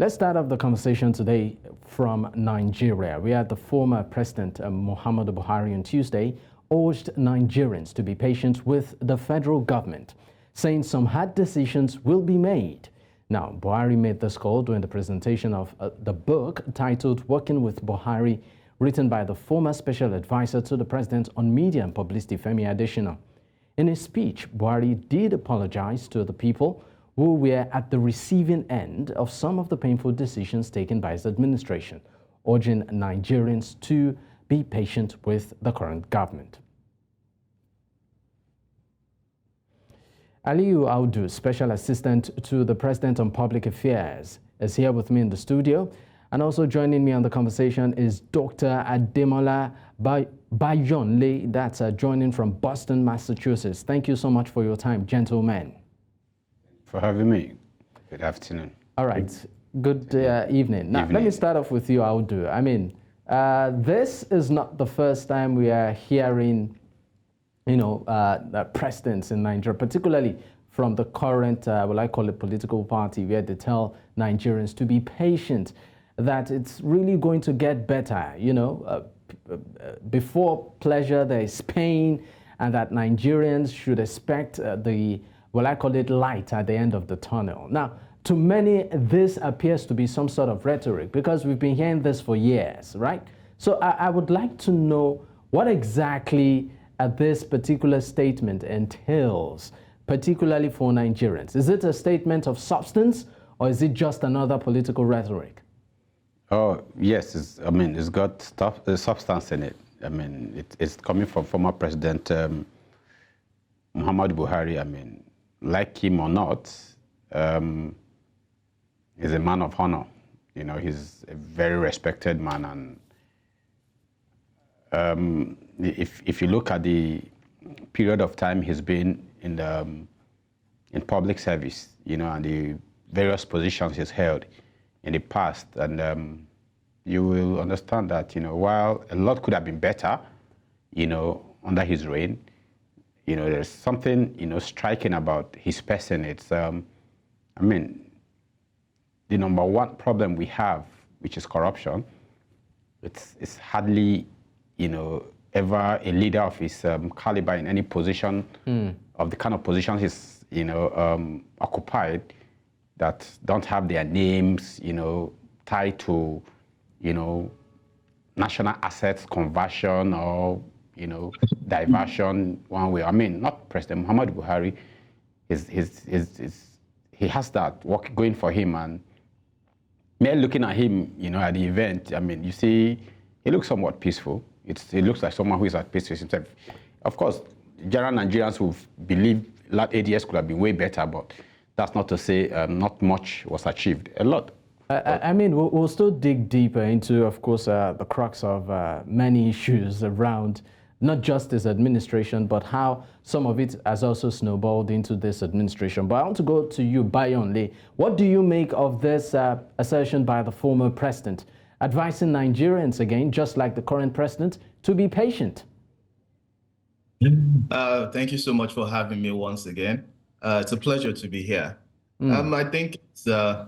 Let's start off the conversation today from Nigeria, where the former President Muhammadu Buhari on Tuesday urged Nigerians to be patient with the federal government, saying some hard decisions will be made. Now, Buhari made this call during the presentation of the book titled Working with Buhari, written by the former special advisor to the president on media and publicity, Femi Adesina. In his speech, Buhari did apologize to the people who were at the receiving end of some of the painful decisions taken by his administration, urging Nigerians to be patient with the current government. Aliyu Audu, Special Assistant to the President on Public Affairs, is here with me in the studio. And also joining me on the conversation is Dr. Ademola Bayonle, that's joining from Boston, Massachusetts. Thank you so much for your time, gentlemen. For having me. Good afternoon. All right. Good evening. Now, let me start off with you, Audu. I mean, this is not the first time we are hearing, presidents in Nigeria, particularly from the current, well, I call it political party, where they tell Nigerians to be patient, that it's really going to get better. Before pleasure, there is pain, and that Nigerians should expect well, I call it light at the end of the tunnel. Now, to many, this appears to be some sort of rhetoric because we've been hearing this for years, right? So I would like to know what exactly this particular statement entails, particularly for Nigerians. Is it a statement of substance or is it just another political rhetoric? Oh, yes. It's got substance in it. I mean, it's coming from former President Muhammadu Buhari. Like him or not, he's a man of honor. He's a very respected man. And if you look at the period of time he's been in public service, and the various positions he's held in the past, and you will understand that, while a lot could have been better, under his reign, there's something, striking about his person. It's, the number one problem we have, which is corruption, it's hardly, ever a leader of his caliber in any position of the kind of positions he's, occupied that don't have their names, tied to, national assets conversion or diversion one way. Not President Muhammadu Buhari. He has that work going for him, and mere looking at him, at the event, you see, he looks somewhat peaceful. He looks like someone who is at peace with himself. Of course, general Nigerians who believe that ADS could have been way better, but that's not to say not much was achieved. A lot. We'll still dig deeper into, of course, the crux of many issues around not just this administration, but how some of it has also snowballed into this administration. But I want to go to you, Bayonle. What do you make of this assertion by the former president, advising Nigerians, again, just like the current president, to be patient? Thank you so much for having me once again. It's a pleasure to be here. I think it's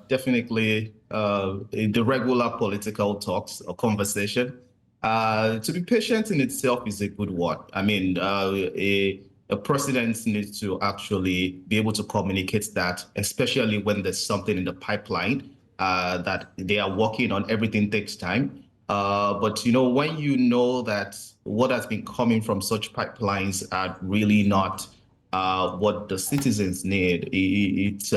definitely the regular political talks or conversation. To be patient in itself is a good one. A president needs to actually be able to communicate that, especially when there's something in the pipeline that they are working on. Everything takes time. But when you know that what has been coming from such pipelines are really not what the citizens need, it's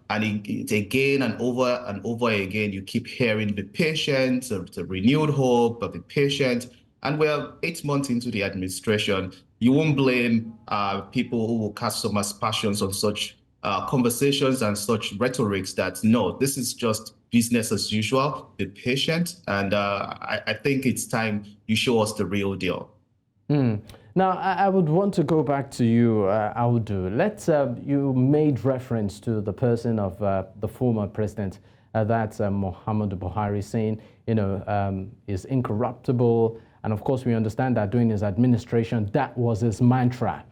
again and over again, you keep hearing, be patient, it's a renewed hope, but be patient. And we're 8 months into the administration. You won't blame people who will cast some aspersions on such conversations and such rhetorics that, no, this is just business as usual. Be patient. And I think it's time you show us the real deal. Now, I would want to go back to you, Audu. You made reference to the person of the former president, that's Muhammadu Buhari, saying, is incorruptible. And of course, we understand that during his administration, that was his mantra.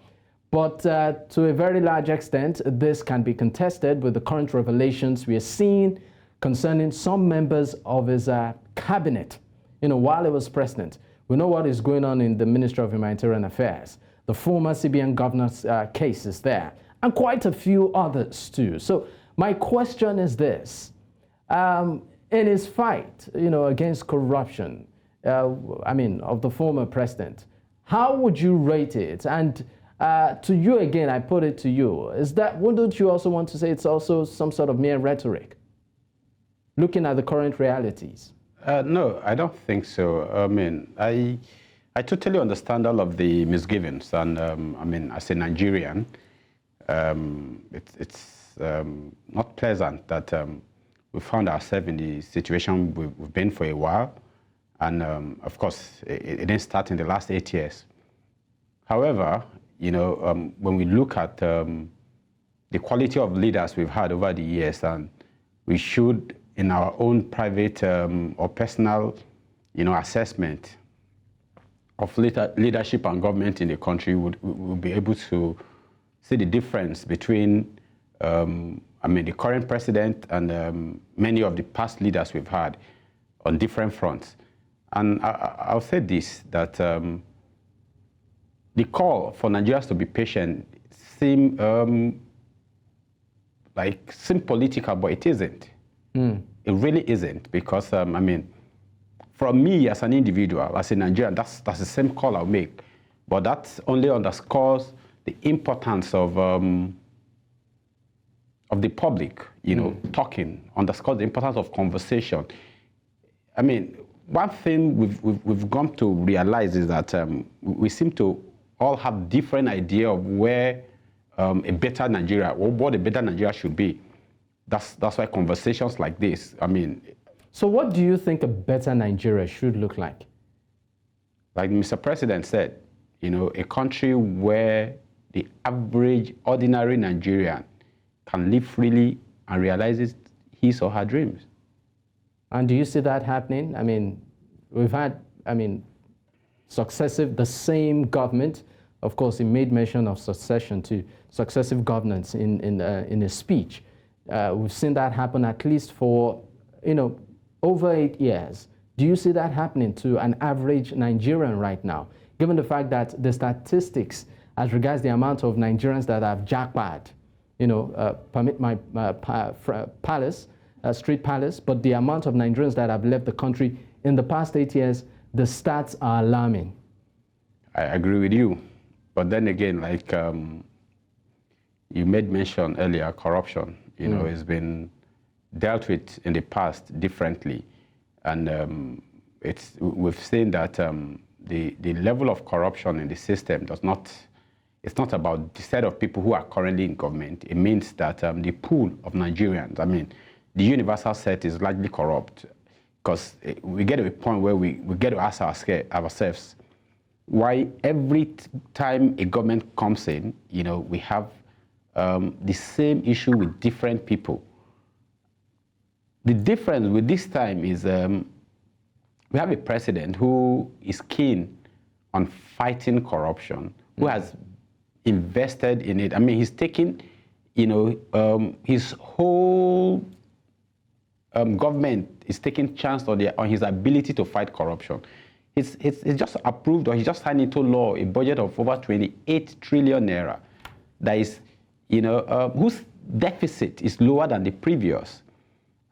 But to a very large extent, this can be contested with the current revelations we are seeing concerning some members of his cabinet, while he was president. We know what is going on in the Ministry of Humanitarian Affairs. The former CBN governor's case is there, and quite a few others too. So my question is this. In his fight, against corruption, of the former president, how would you rate it? And to you again, I put it to you, wouldn't you also want to say it's also some sort of mere rhetoric, looking at the current realities? No, I don't think so. I totally understand all of the misgivings, and as a Nigerian, it's not pleasant that we found ourselves in the situation we've been for a while, and of course, it didn't start in the last 8 years. However, when we look at the quality of leaders we've had over the years, and we should, in our own private or personal, assessment of leadership and government in the country, we'll be able to see the difference between, the current president and many of the past leaders we've had on different fronts. And I'll say this, that the call for Nigerians to be patient seem political, but it isn't. It really isn't, because from me as an individual, as a Nigerian, that's the same call I'll make. But that only underscores the importance of the public, talking, underscores the importance of conversation. One thing we've come to realize is that we seem to all have different idea of where a better Nigeria, or what a better Nigeria should be. That's why conversations like this, So what do you think a better Nigeria should look like? Like Mr. President said, a country where the average, ordinary Nigerian can live freely and realizes his or her dreams. And do you see that happening? We've had, the same government. Of course, he made mention of succession to successive governments in his speech. We've seen that happen at least for, over 8 years. Do you see that happening to an average Nigerian right now, given the fact that the statistics as regards the amount of Nigerians that have jackpot, permit my street palace, but the amount of Nigerians that have left the country in the past 8 years, the stats are alarming. I agree with you. But then again, you made mention earlier, corruption, has been dealt with in the past differently. And we've seen that the level of corruption in the system it's not about the set of people who are currently in government. It means that the pool of Nigerians, the universal set is largely corrupt, because we get to a point where we get to ask ourselves why every time a government comes in, we have the same issue with different people. The difference with this time is we have a president who is keen on fighting corruption, who has invested in it. He's taken, his whole government is taking chance on his ability to fight corruption. He's just approved, or he just signed into law a budget of over 28 trillion naira. That is, whose deficit is lower than the previous,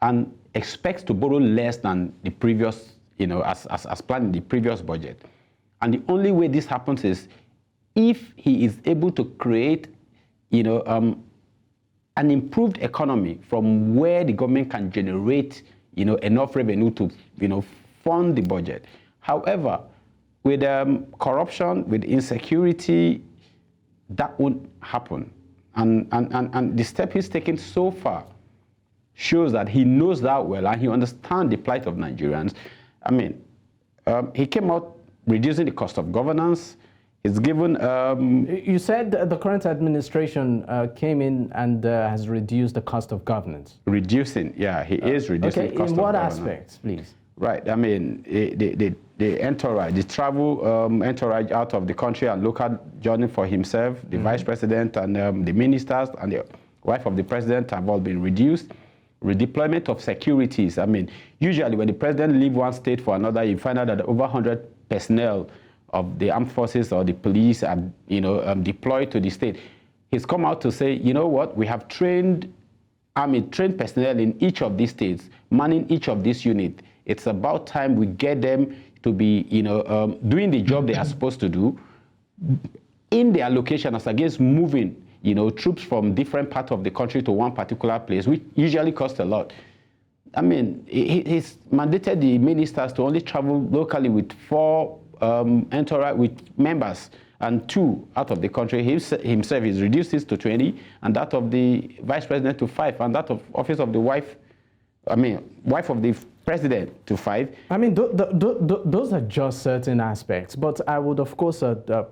and expects to borrow less than the previous, as planned in the previous budget. And the only way this happens is if he is able to create, an improved economy from where the government can generate, enough revenue to, fund the budget. However, with corruption, with insecurity, that won't happen. And the step he's taken so far shows that he knows that well, and he understands the plight of Nigerians. He came out reducing the cost of governance. It's given... You said the current administration came in and has reduced the cost of governance. Reducing, yeah, he is reducing the cost of governance. In what aspects, please? Right, the entourage, the travel entourage out of the country and local journey for himself, the vice president and the ministers and the wife of the president have all been reduced. redeployment of securities. I mean, usually when the president leaves one state for another, you find out that over 100 personnel of the armed forces or the police are, deployed to the state. He's come out to say, you know what, we have trained personnel in each of these states, manning each of these units. It's about time we get them to be, doing the job they are supposed to do in their location, as against moving, troops from different parts of the country to one particular place, which usually costs a lot. I mean, he's mandated the ministers to only travel locally with 4 entourage with members, and 2 out of the country. Himself is reduced this to 20, and that of the vice president to 5, and that of office of the wife of the president to 5. I mean, those are just certain aspects, but I would, of course,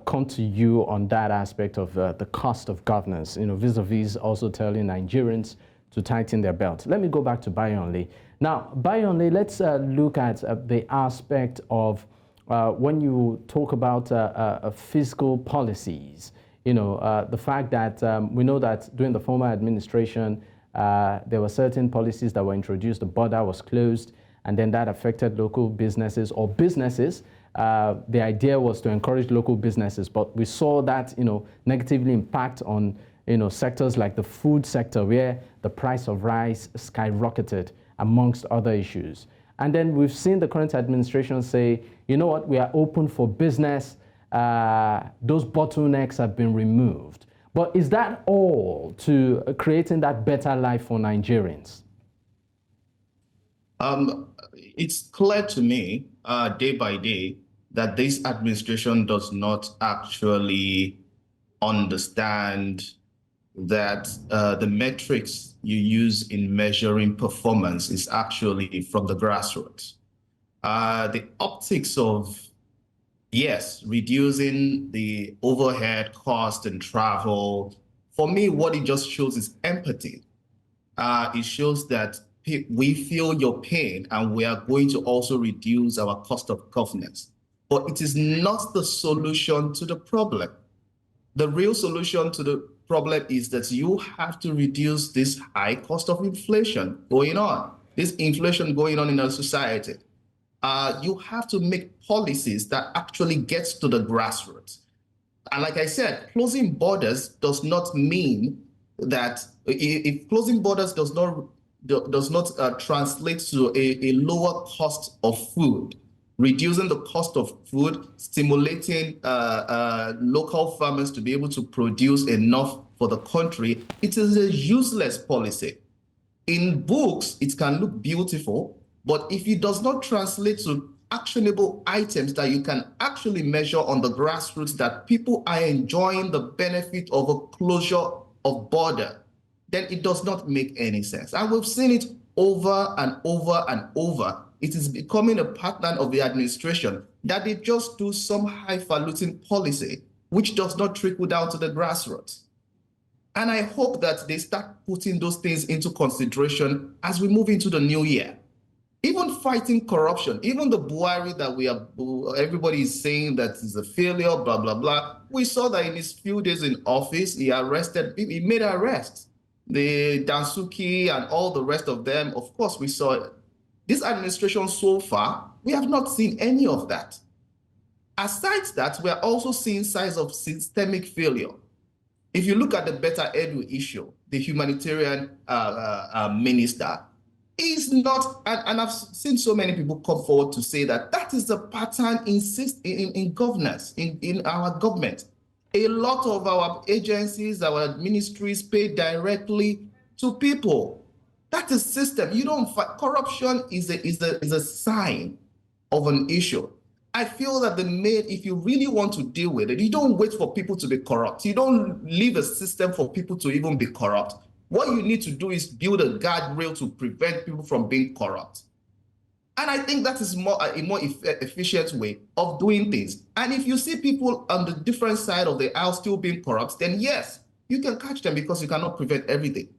come to you on that aspect of the cost of governance, vis-a-vis also telling Nigerians to tighten their belt. Let me go back to Bayonle. Now, Bayonle, let's look at the aspect of when you talk about fiscal policies, the fact that we know that during the former administration, there were certain policies that were introduced, the border was closed, and then that affected local businesses or businesses. The idea was to encourage local businesses, but we saw that, negatively impact on, sectors like the food sector, where the price of rice skyrocketed, amongst other issues. And then we've seen the current administration say, you know what, we are open for business. Those bottlenecks have been removed. But is that all to creating that better life for Nigerians? It's clear to me, day by day, that this administration does not actually understand that the metrics you use in measuring performance is actually from the grassroots. The optics of, yes, reducing the overhead cost and travel, for me, what it just shows is empathy. It shows that we feel your pain and we are going to also reduce our cost of governance. But it is not the solution to the problem. The real solution to the problem is that you have to reduce this high cost of inflation going on, this inflation going on in our society. You have to make policies that actually gets to the grassroots. And like I said, closing borders does not mean that if closing borders does not translate to a lower cost of food, reducing the cost of food, stimulating local farmers to be able to produce enough for the country, it is a useless policy. In books, it can look beautiful, but if it does not translate to actionable items that you can actually measure on the grassroots, that people are enjoying the benefit of a closure of border, then it does not make any sense. And we've seen it over and over and over. It is becoming a pattern of the administration that they just do some highfalutin policy, which does not trickle down to the grassroots. And I hope that they start putting those things into consideration as we move into the new year. Even fighting corruption, even the Buhari that everybody is saying that is a failure, blah, blah, blah. We saw that in his few days in office, he made arrests. The Dansuki and all the rest of them, of course, we saw it. This administration so far, we have not seen any of that. Aside that, we are also seeing signs of systemic failure. If you look at the Better Edu issue, the humanitarian minister is not, and I've seen so many people come forward to say that that is the pattern in governance, in our government. A lot of our agencies, our ministries pay directly to people. That is system. You don't fight. Corruption is a sign of an issue. I feel that if you really want to deal with it, you don't wait for people to be corrupt. You don't leave a system for people to even be corrupt. What you need to do is build a guardrail to prevent people from being corrupt. And I think that is a more efficient way of doing things. And if you see people on the different side of the aisle still being corrupt, then yes, you can catch them because you cannot prevent everything.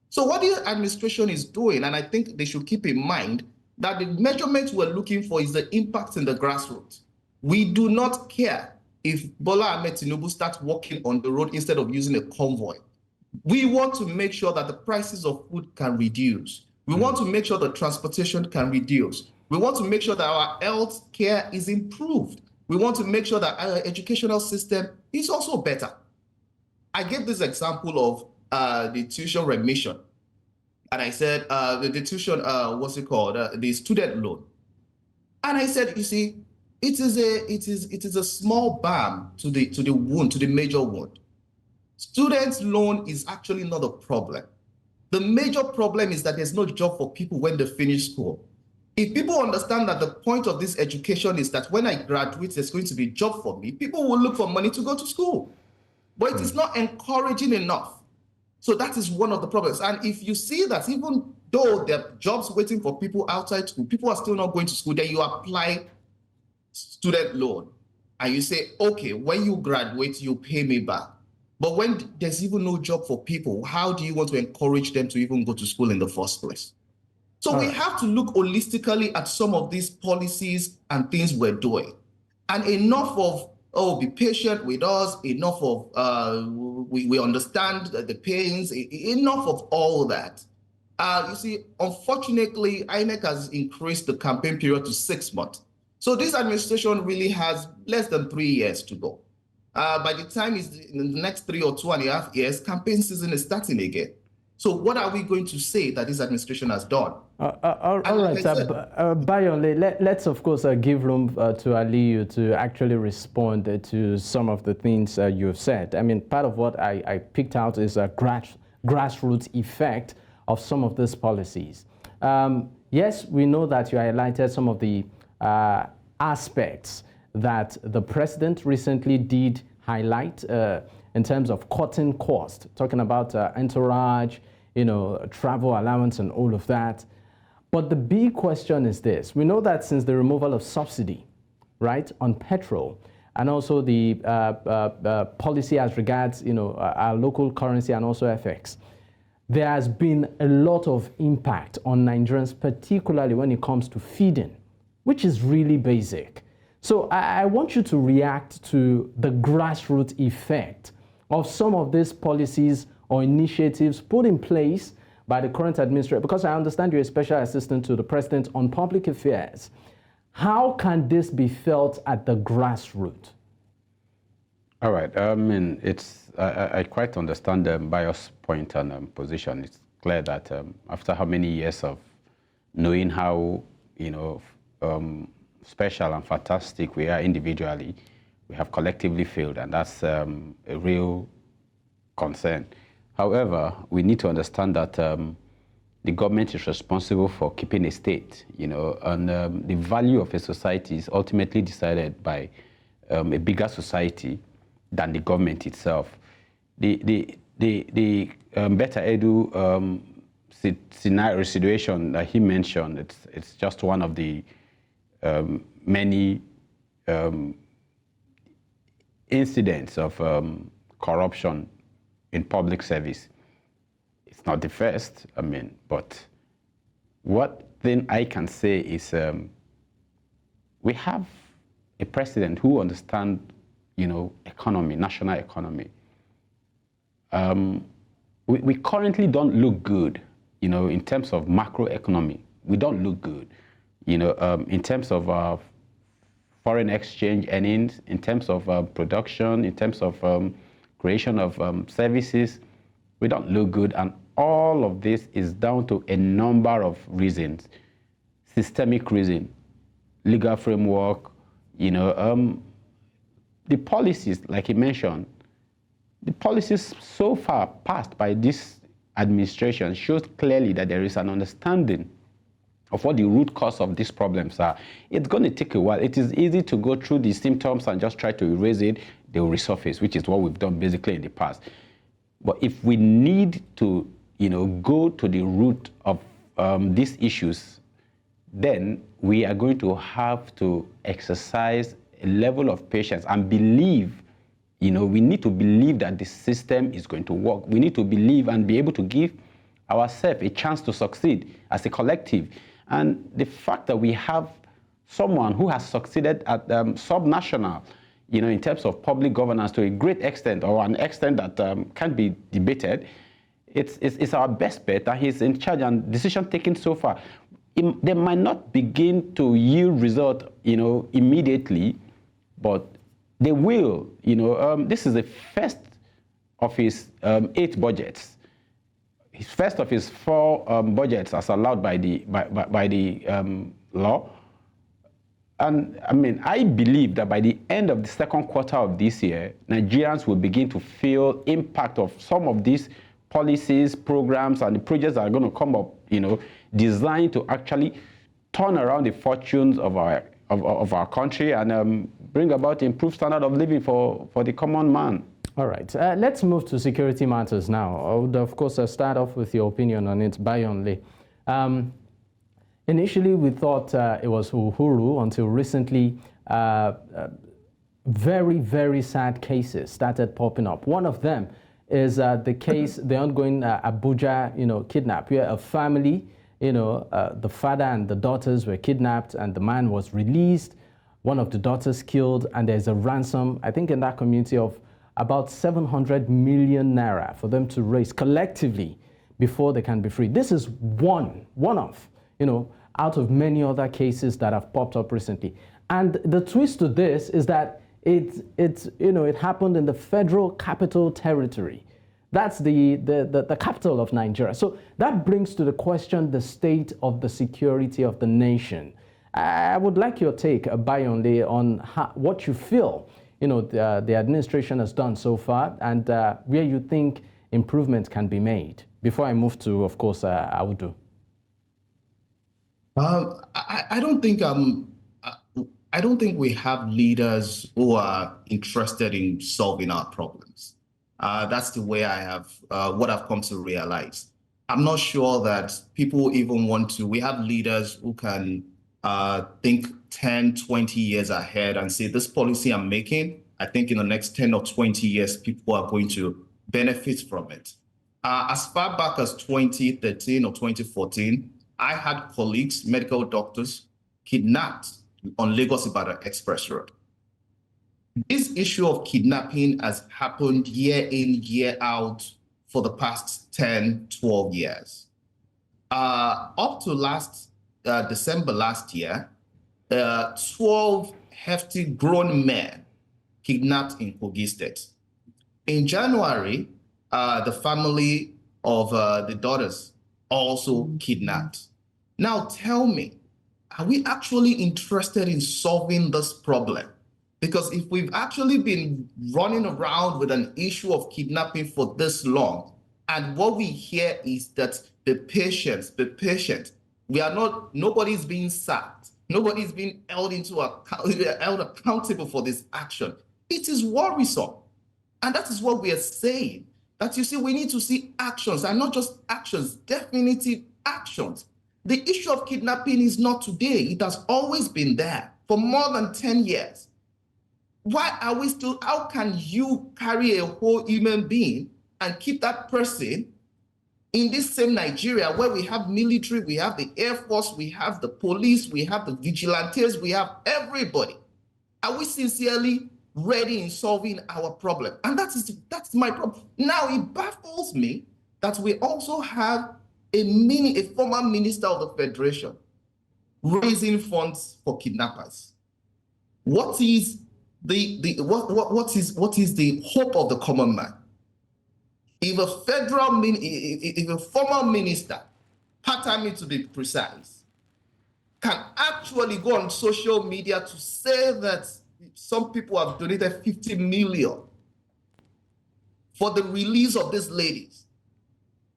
So what the administration is doing, and I think they should keep in mind, that the measurement we're looking for is the impact in the grassroots. We do not care if Bola Ahmed Tinubu starts walking on the road instead of using a convoy. We want to make sure that the prices of food can reduce. We want to make sure that transportation can reduce. We want to make sure that our health care is improved. We want to make sure that our educational system is also better. I gave this example of the tuition remission. And I said, the tuition, the student loan. And I said, you see, it is a small balm to the wound, to the major wound. Student loan is actually not a problem. The major problem is that there's no job for people when they finish school. If people understand that the point of this education is that when I graduate, there's going to be a job for me, people will look for money to go to school. But it is not encouraging enough. So that is one of the problems. And if you see that even though there are jobs waiting for people outside school, people are still not going to school, then you apply student loan and you say, okay, when you graduate, you pay me back. But when there's even no job for people, how do you want to encourage them to even go to school in the first place? So we have to look holistically at some of these policies and things we're doing. And enough of, oh, be patient with us, enough of, we understand the pains, enough of all that. You see, unfortunately, INEC has increased the campaign period to 6 months. So this administration really has less than 3 years to go. By the time it's in the next 3 or 2.5 years, campaign season is starting again. So what are we going to say that this administration has done? All right, Bayonle, let's of course give room to Aliyu to actually respond to some of the things you've said. I mean, part of what I picked out is a grassroots effect of some of these policies. Yes, we know that you highlighted some of the aspects that the president recently did highlight in terms of cutting cost, talking about entourage, travel allowance and all of that. But the big question is this. We know that since the removal of subsidy, right, on petrol, and also the policy as regards, our local currency and also FX, there has been a lot of impact on Nigerians, particularly when it comes to feeding, which is really basic. So I want you to react to the grassroots effect of some of these policies or initiatives put in place by the current administration, because I understand you're a special assistant to the president on public affairs. How can this be felt at the grassroots? All right. I quite understand Bayo's point and position. It's clear that after how many years of knowing how, special and fantastic we are individually, we have collectively failed, and that's a real concern. However, we need to understand that the government is responsible for keeping a state, and the value of a society is ultimately decided by a bigger society than the government itself. The better edu scenario situation that he mentioned, it's just one of the many incidents of corruption in public service. It's not the first, but what thing I can say is we have a president who understands, economy, national economy. We currently don't look good, in terms of macroeconomy. We don't look good, in terms of foreign exchange earnings, in terms of production, in terms of creation of services. We don't look good, and all of this is down to a number of reasons. Systemic reason, legal framework, the policies, like he mentioned, the policies so far passed by this administration shows clearly that there is an understanding of what the root cause of these problems are. It's going to take a while. It is easy to go through the symptoms and just try to erase it. They will resurface, which is what we've done basically in the past. But if we need to, go to the root of these issues, then we are going to have to exercise a level of patience and believe, we need to believe that the system is going to work. We need to believe and be able to give ourselves a chance to succeed as a collective. And the fact that we have someone who has succeeded at subnational, in terms of public governance to a great extent, or an extent that can't be debated, it's our best bet that he's in charge and decision taken so far. They might not begin to yield result, immediately, but they will. This is the first of his 8 budgets. His first of his 4 budgets as allowed by the law. And I believe that by the end of the second quarter of this year, Nigerians will begin to feel impact of some of these policies, programs, and the projects that are going to come up, designed to actually turn around the fortunes of our country and bring about improved standard of living for the common man. All right, let's move to security matters now. I would, of course, start off with your opinion on it, Bayonle. Initially, we thought it was Uhuru until recently. Very, very sad cases started popping up. One of them is the ongoing Abuja, kidnap, where a family, the father and the daughters were kidnapped, and the man was released. One of the daughters killed, and there's a ransom, I think, in that community of about 700 million naira for them to raise collectively before they can be free. This is one of, out of many other cases that have popped up recently. And the twist to this is that it happened in the Federal Capital Territory. That's the capital of Nigeria. So that brings to the question the state of the security of the nation. I would like your take, Bayonle, on what you feel the administration has done so far, and where you think improvements can be made. Before I move to, of course, Audu. I don't think we have leaders who are interested in solving our problems. That's the way I have what I've come to realize. I'm not sure that people even want to. We have leaders who can think 10, 20 years ahead and say, this policy I'm making, I think in the next 10 or 20 years, people are going to benefit from it. As far back as 2013 or 2014, I had colleagues, medical doctors, kidnapped on Lagos-Ibadan Express Road. This issue of kidnapping has happened year in, year out for the past 10, 12 years. Up to last December last year, 12 hefty grown men kidnapped in Kogi State. In January, the family of the daughters also kidnapped. Now tell me, are we actually interested in solving this problem? Because if we've actually been running around with an issue of kidnapping for this long, and what we hear is that the patient, nobody's being sacked, nobody's being held accountable for this action. It is worrisome. And that is what we are saying. That you see, we need to see actions, and not just actions, definitive actions. The issue of kidnapping is not today. It has always been there for more than 10 years. Why are we still, how can you carry a whole human being and keep that person in this same Nigeria where we have military, we have the Air Force, we have the police, we have the vigilantes, we have everybody? Are we sincerely ready in solving our problem? And that's my problem. Now it baffles me that we also have a former minister of the Federation raising funds for kidnappers. What is the hope of the common man? If a former minister, part-time to be precise, can actually go on social media to say that some people have donated 50 million for the release of these ladies.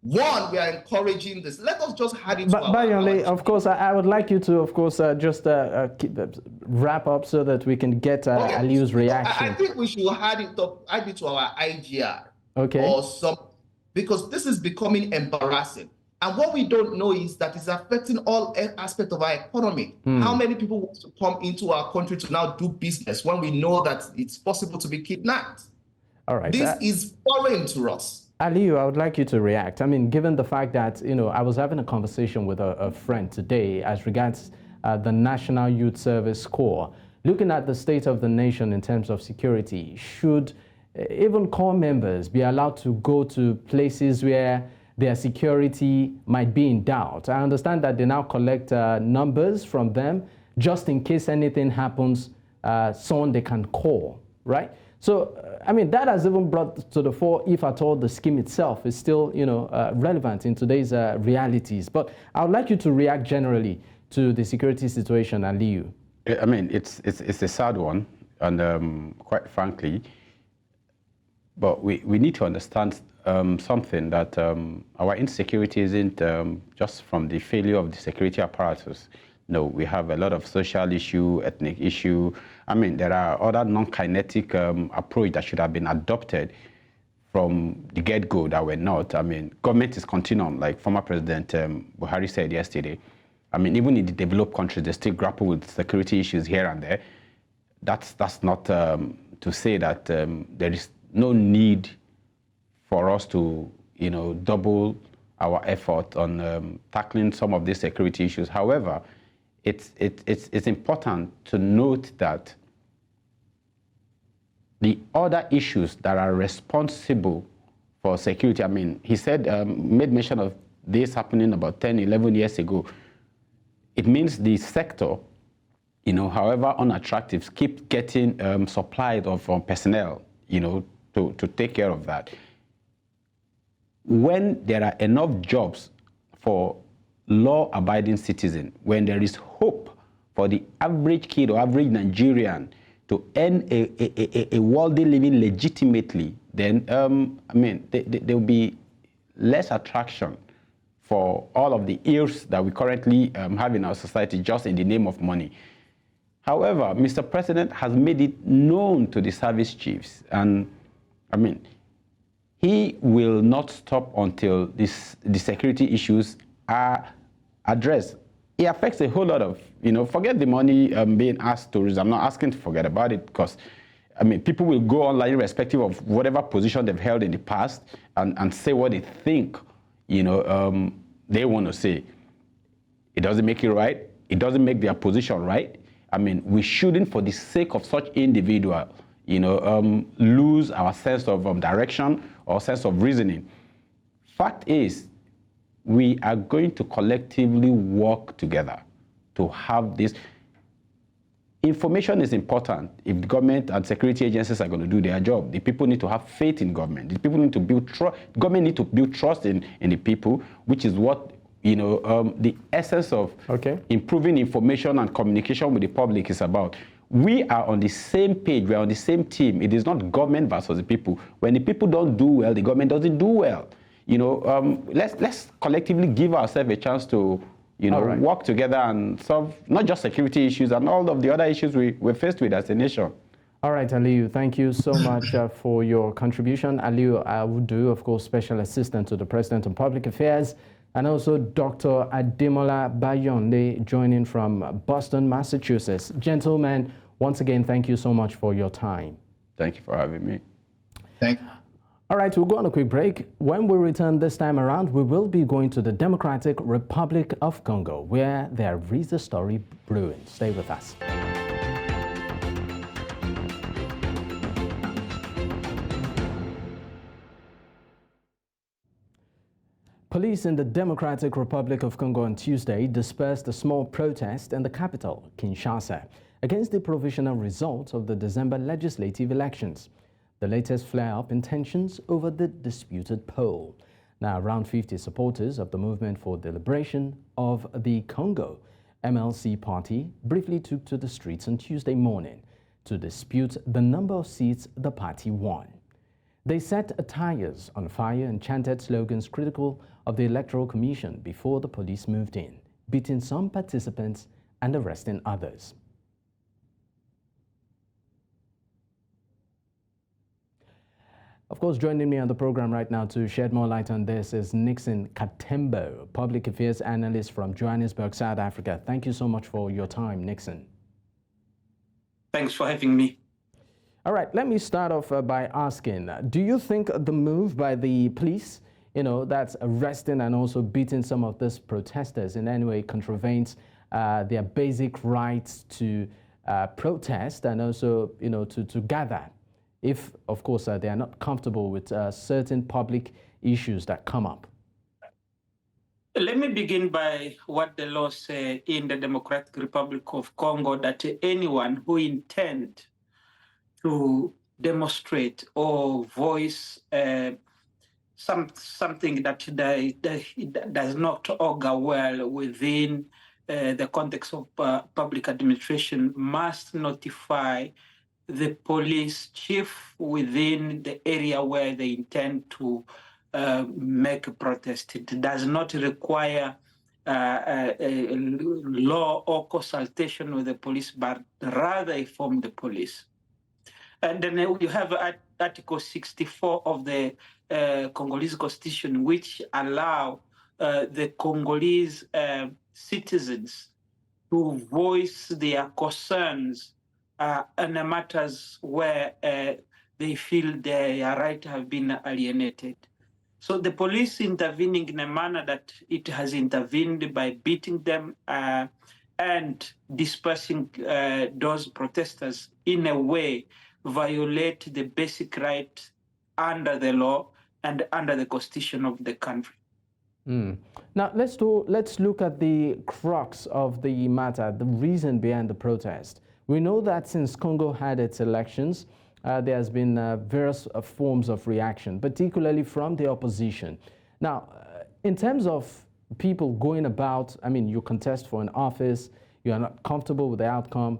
One, we are encouraging this. Let us just add it to our Bayonle, of course, I would like you to, of course, just wrap up so that we can get Aliu's reaction. I think we should add it to our IGR. Okay. Or some, because this is becoming embarrassing. And what we don't know is that it's affecting all aspects of our economy. How many people want to come into our country to now do business when we know that it's possible to be kidnapped? All right. This is foreign to us. Aliu, I would like you to react. I mean, given the fact that, I was having a conversation with a friend today as regards the National Youth Service Corps, looking at the state of the nation in terms of security. Should even corps members be allowed to go to places where their security might be in doubt. I understand that they now collect numbers from them just in case anything happens, someone they can call, right? So, I mean, that has even brought to the fore, if at all, the scheme itself is still, relevant in today's realities. But I would like you to react generally to the security situation, Aliyu. I mean, it's a sad one, and quite frankly, but we need to understand something, that our insecurity isn't just from the failure of the security apparatus. No, we have a lot of social issue, ethnic issue. I mean, there are other non-kinetic approach that should have been adopted from the get-go that were not. I mean, government is continuum, like former President Buhari said yesterday. I mean, even in the developed countries, they still grapple with security issues here and there. That's not to say that there is no need for us to, double our effort on tackling some of these security issues. However, it's important to note that the other issues that are responsible for security, I mean, he said, made mention of this happening about 10, 11 years ago. It means the sector, however unattractive, keep getting supplied of personnel, to take care of that. When there are enough jobs for law-abiding citizens, when there is hope for the average kid or average Nigerian to earn a worthy living legitimately, then, there will be less attraction for all of the ills that we currently have in our society just in the name of money. However, Mr. President has made it known to the service chiefs, and he will not stop until the security issues are addressed. It affects a whole lot of, forget the money being asked to raise. I'm not asking to forget about it, because, people will go online irrespective of whatever position they've held in the past and say what they think, they want to say. It doesn't make it right. It doesn't make their position right. We shouldn't, for the sake of such individual, lose our sense of direction or sense of reasoning. Fact is, we are going to collectively work together to have this. Information is important. If the government and security agencies are going to do their job, the people need to have faith in government. The people need to build trust. Government need to build trust in the people, which is what the essence of improving information and communication with the public is about. We are on the same page. We are on the same team. It is not government versus the people. When the people don't do well, the government doesn't do well. Let's collectively give ourselves a chance to, work together and solve not just security issues and all of the other issues we're faced with as a nation. All right, Aliyu, thank you so much for your contribution. Aliyu Awudu, of course, Special Assistant to the President on Public Affairs, and also Dr. Ademola Bayonde, joining from Boston, Massachusetts. Gentlemen, once again, thank you so much for your time. Thank you for having me. Thank you. All right, we'll go on a quick break. When we return this time around, we will be going to the Democratic Republic of Congo, where there is a story brewing. Stay with us. Police in the Democratic Republic of Congo on Tuesday dispersed a small protest in the capital, Kinshasa, against the provisional results of the December legislative elections. The latest flare-up in tensions over the disputed poll. Now, around 50 supporters of the Movement for the Liberation of the Congo, MLC party, briefly took to the streets on Tuesday morning to dispute the number of seats the party won. They set tyres on fire and chanted slogans critical of the Electoral Commission before the police moved in, beating some participants and arresting others. Of course, joining me on the program right now to shed more light on this is Nixon Katembo, Public Affairs Analyst from Johannesburg, South Africa. Thank you so much for your time, Nixon. Thanks for having me. All right, let me start off by asking, do you think the move by the police, that's arresting and also beating some of these protesters in any way contravenes their basic rights to protest and also, to gather? If, of course, they are not comfortable with certain public issues that come up. Let me begin by what the law says in the Democratic Republic of Congo, that anyone who intends to demonstrate or voice something that does not augur well within the context of public administration must notify the police chief within the area where they intend to make a protest. It does not require a law or consultation with the police, but rather inform the police. And then you have Article 64 of the Congolese Constitution, which allow the Congolese citizens to voice their concerns on the matters where they feel their rights have been alienated. So the police intervening in a manner that it has intervened by beating them and dispersing those protesters in a way violate the basic right under the law and under the constitution of the country. Now, let's look at the crux of the matter, the reason behind the protest. We know that since Congo had its elections, there has been various forms of reaction, particularly from the opposition. Now, in terms of people going about, I mean, you contest for an office, you are not comfortable with the outcome,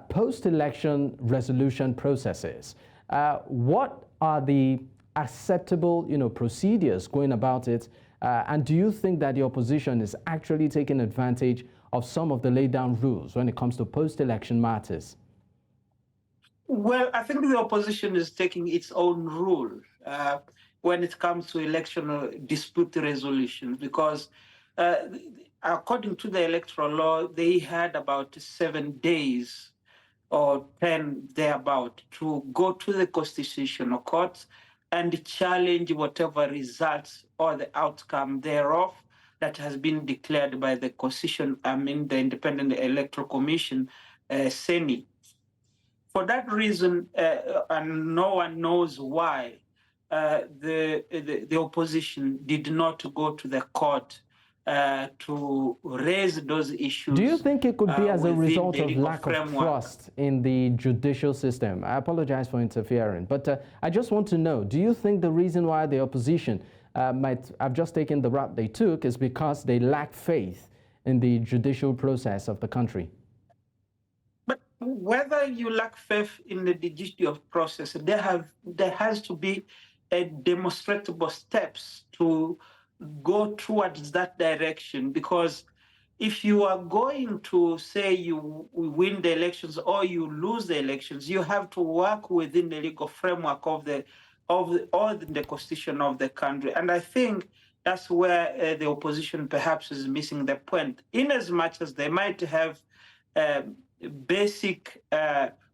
post-election resolution processes. What are the acceptable, procedures going about it? And do you think that the opposition is actually taking advantage of some of the laid down rules when it comes to post-election matters? Well, I think the opposition is taking its own rule when it comes to election dispute resolution, because according to the electoral law, they had about 7 days or 10 thereabout to go to the constitutional court and challenge whatever results or the outcome thereof that has been declared by the constitution, the Independent Electoral Commission, CENI. For that reason, and no one knows why, the opposition did not go to the court to raise those issues. Do you think it could be as a result of lack of trust in the judicial system? I apologize for interfering, but I just want to know, do you think the reason why the opposition might have just taken the route they took is because they lack faith in the judicial process of the country? But whether you lack faith in the judicial process, there has to be a demonstrable steps to go towards that direction, because if you are going to say you win the elections or you lose the elections, you have to work within the legal framework of the constitution of the country. And I think that's where the opposition perhaps is missing the point, in as much as they might have basic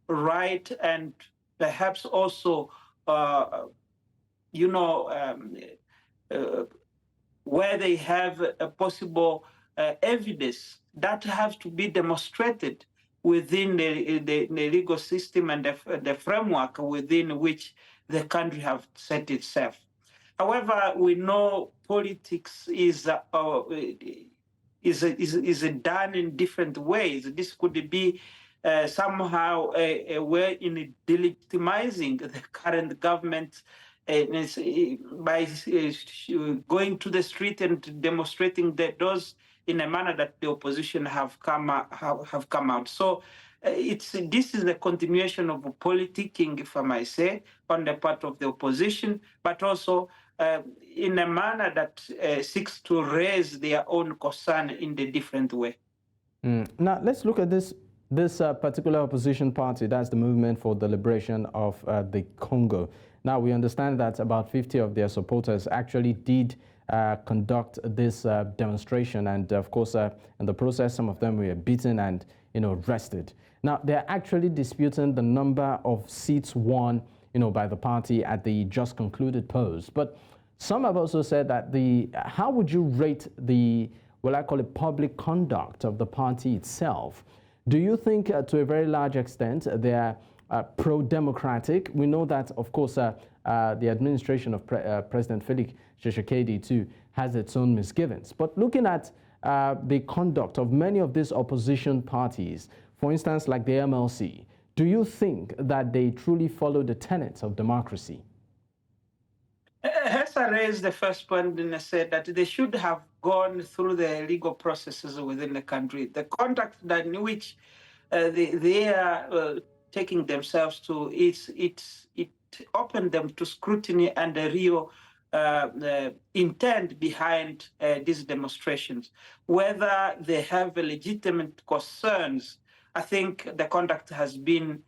right and perhaps also where they have a possible evidence that have to be demonstrated within the legal system and the framework within which the country have set itself. However, we know politics is done in different ways. This could be somehow a way in delegitimizing the current government by going to the street and demonstrating those in a manner that the opposition have come out. So this is the continuation of politicking, if I might say, on the part of the opposition, but also in a manner that seeks to raise their own concern in a different way. Now let's look at this particular opposition party. That's the Movement for the Liberation of the Congo. Now, we understand that about 50 of their supporters actually did conduct this demonstration. And of course, in the process, some of them were beaten and, arrested. Now, they're actually disputing the number of seats won, by the party at the just concluded polls. But some have also said that how would you rate the, well, I call it public conduct of the party itself? Do you think to a very large extent they're pro-democratic. We know that, of course, the administration of President Felix Tshisekedi too has its own misgivings. But looking at the conduct of many of these opposition parties, for instance, like the MLC, do you think that they truly follow the tenets of democracy? Hessa raised the first point and said that they should have gone through the legal processes within the country. The conduct that in which they are taking themselves to, it opened them to scrutiny and the real intent behind these demonstrations. Whether they have legitimate concerns, I think the conduct has been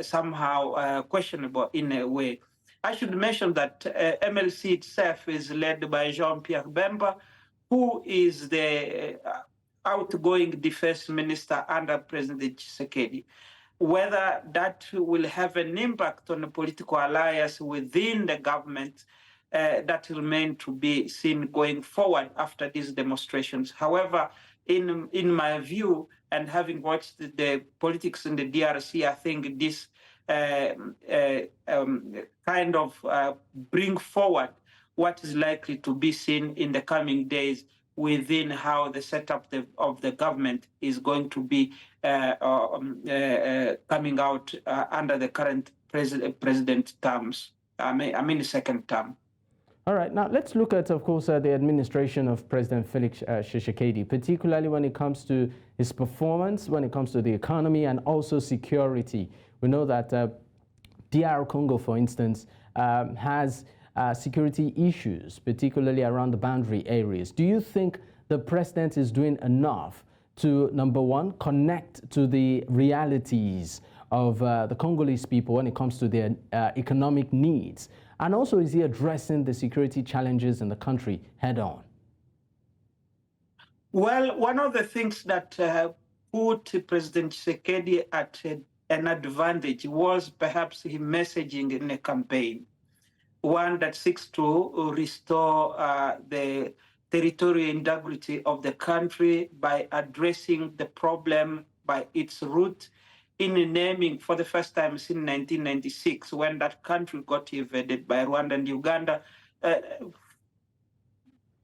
somehow questionable in a way. I should mention that MLC itself is led by Jean-Pierre Bemba, who is the outgoing defense minister under President Tshisekedi. Whether that will have an impact on the political alliance within the government, that remains to be seen going forward after these demonstrations. However, in my view, and having watched the politics in the DRC, I think this kind of bring forward what is likely to be seen in the coming days within how the setup of the government is going to be coming out under the current president terms. I mean, second term. All right, now let's look at, of course, the administration of President Felix Tshisekedi, particularly when it comes to his performance, when it comes to the economy and also security. We know that DR Congo, for instance, has security issues, particularly around the boundary areas. Do you think the president is doing enough to, number one, connect to the realities of the Congolese people when it comes to their economic needs? And also, is he addressing the security challenges in the country head on? Well, one of the things that put President Tshisekedi at an advantage was perhaps his messaging in a campaign, one that seeks to restore the territorial integrity of the country by addressing the problem by its root, in naming for the first time since 1996, when that country got invaded by Rwanda and Uganda.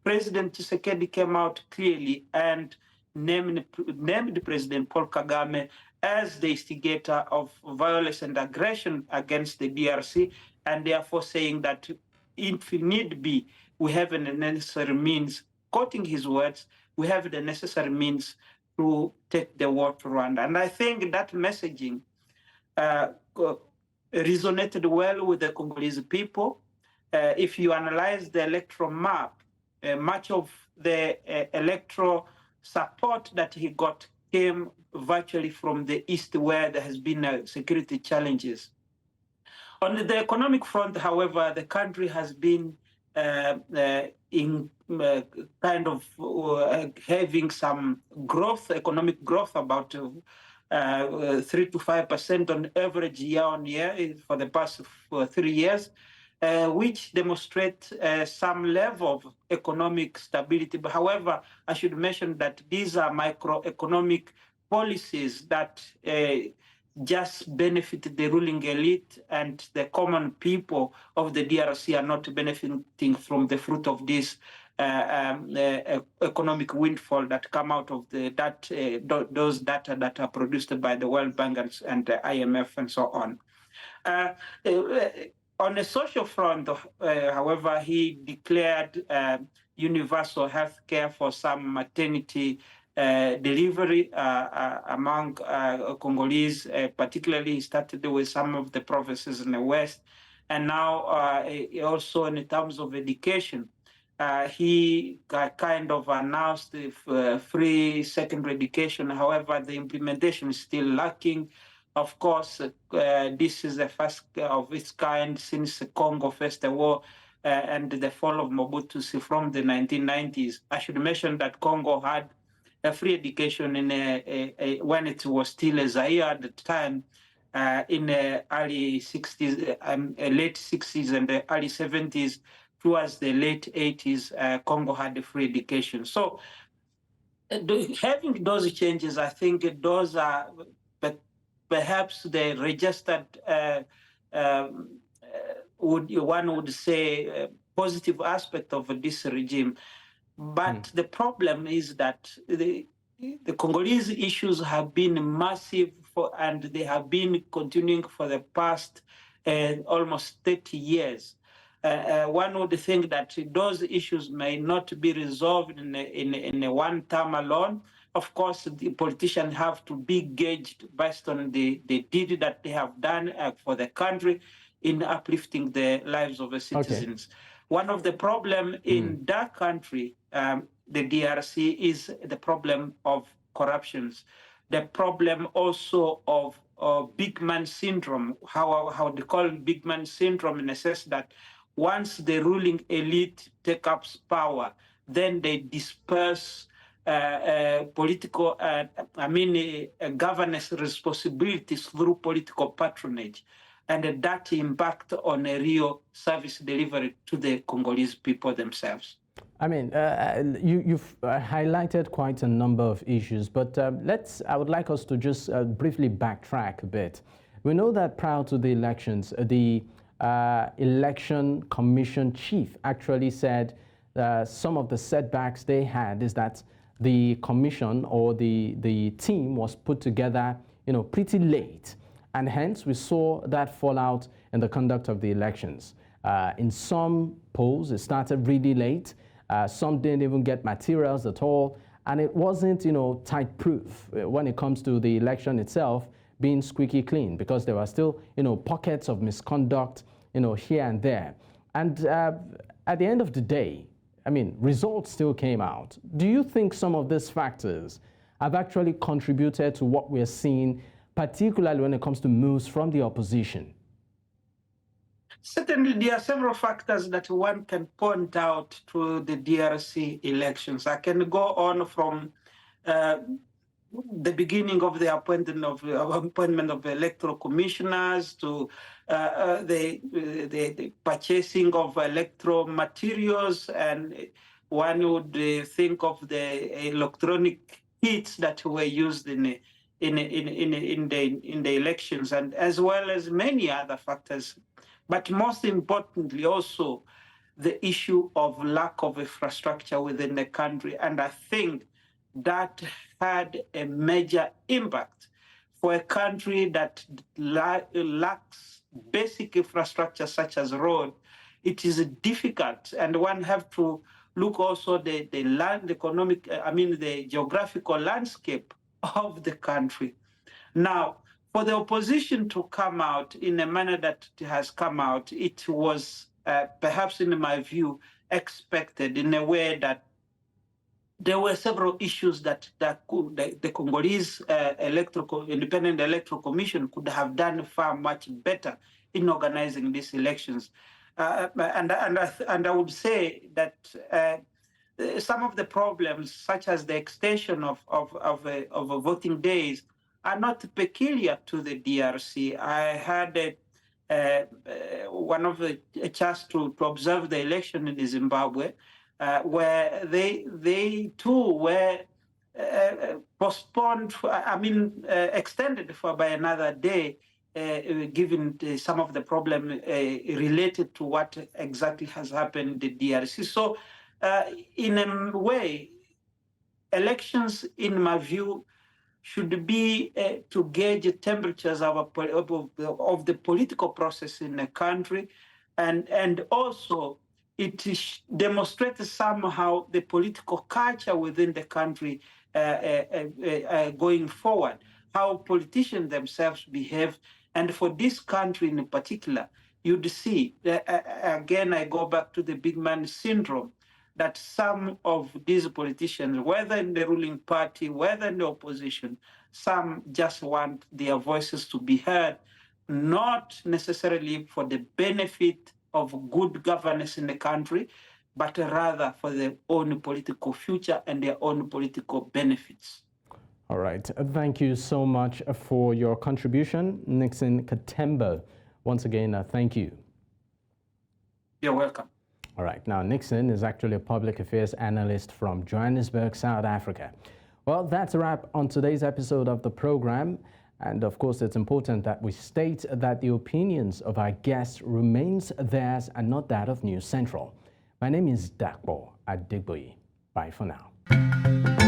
President Tshisekedi came out clearly and named President Paul Kagame as the instigator of violence and aggression against the DRC, and therefore saying that if need be, we have the necessary means, quoting his words, we have the necessary means to take the war to Rwanda. And I think that messaging resonated well with the Congolese people. If you analyze the electoral map, much of the electoral support that he got came virtually from the east, where there has been security challenges. On the economic front, however, the country has been in kind of having some growth, economic growth, about 3 to 5% on average year on year for the past 3 years, which demonstrate some level of economic stability. But however, I should mention that these are microeconomic policies that just benefit the ruling elite, and the common people of the DRC are not benefiting from the fruit of this economic windfall that come out of those data that are produced by the World Bank and the IMF and so on. On a social front, however, he declared universal health care for some maternity delivery among Congolese, particularly he started with some of the provinces in the West. And now also in terms of education, he kind of announced free secondary education. However, the implementation is still lacking. Of course, this is the first of its kind since the Congo First War and the fall of Mobutu from the 1990s. I should mention that Congo had a free education in when it was still a Zaire at the time, in the early 60s, late 60s and the early 70s. Towards the late 80s, Congo had a free education. So having those changes, I think those are perhaps the registered, one would say, positive aspect of this regime. But the problem is that the Congolese issues have been massive and they have been continuing for the past almost 30 years. One would think that those issues may not be resolved in a one term alone. Of course, the politicians have to be gauged based on the deed that they have done for the country in uplifting the lives of the citizens. Okay. One of the problems in that country, the DRC, is the problem of corruptions. The problem also of big man syndrome, how they call it big man syndrome, in the sense that once the ruling elite take up power, then they disperse political, governance responsibilities through political patronage. And that impact on a real service delivery to the Congolese people themselves. I mean, you've highlighted quite a number of issues, but I would like us to just briefly backtrack a bit. We know that prior to the elections, the election commission chief actually said some of the setbacks they had is that the commission or the team was put together, pretty late. And hence, we saw that fallout in the conduct of the elections. In some polls, it started really late. Some didn't even get materials at all. And it wasn't, tight-proof when it comes to the election itself being squeaky clean, because there were still, pockets of misconduct, here and there. And at the end of the day, results still came out. Do you think some of these factors have actually contributed to what we're seeing, particularly when it comes to moves from the opposition? Certainly, there are several factors that one can point out to the DRC elections. I can go on from the beginning of the appointment of electoral commissioners to the purchasing of electoral materials, and one would think of the electronic kits that were used in the elections, and as well as many other factors. But most importantly, also the issue of lack of infrastructure within the country, and I think that had a major impact for a country that lacks basic infrastructure such as road. It is difficult, and one have to look also the geographical landscape of the country. Now, for the opposition to come out in a manner that it has come out, it was perhaps, in my view, expected, in a way that there were several issues that the Congolese Independent Electoral Commission could have done far much better in organizing these elections. And I would say that some of the problems, such as the extension of voting days, are not peculiar to the DRC. I had a chance to observe the election in Zimbabwe, where they too were postponed, extended by another day, given some of the problem related to what exactly has happened in the DRC. So in a way, elections, in my view, should be to gauge temperatures of the political process in the country, and also it demonstrates somehow the political culture within the country going forward, how politicians themselves behave. And for this country in particular, you'd see, again, I go back to the big man syndrome, that some of these politicians, whether in the ruling party, whether in the opposition, some just want their voices to be heard, not necessarily for the benefit of good governance in the country, but rather for their own political future and their own political benefits. All right. Thank you so much for your contribution, Nixon Katembo. Once again, thank you. You're welcome. All right. Now, Nixon is actually a public affairs analyst from Johannesburg, South Africa. Well, that's a wrap on today's episode of the program. And of course, it's important that we state that the opinions of our guests remains theirs and not that of News Central. My name is Dakbo Adigboyi. Bye for now.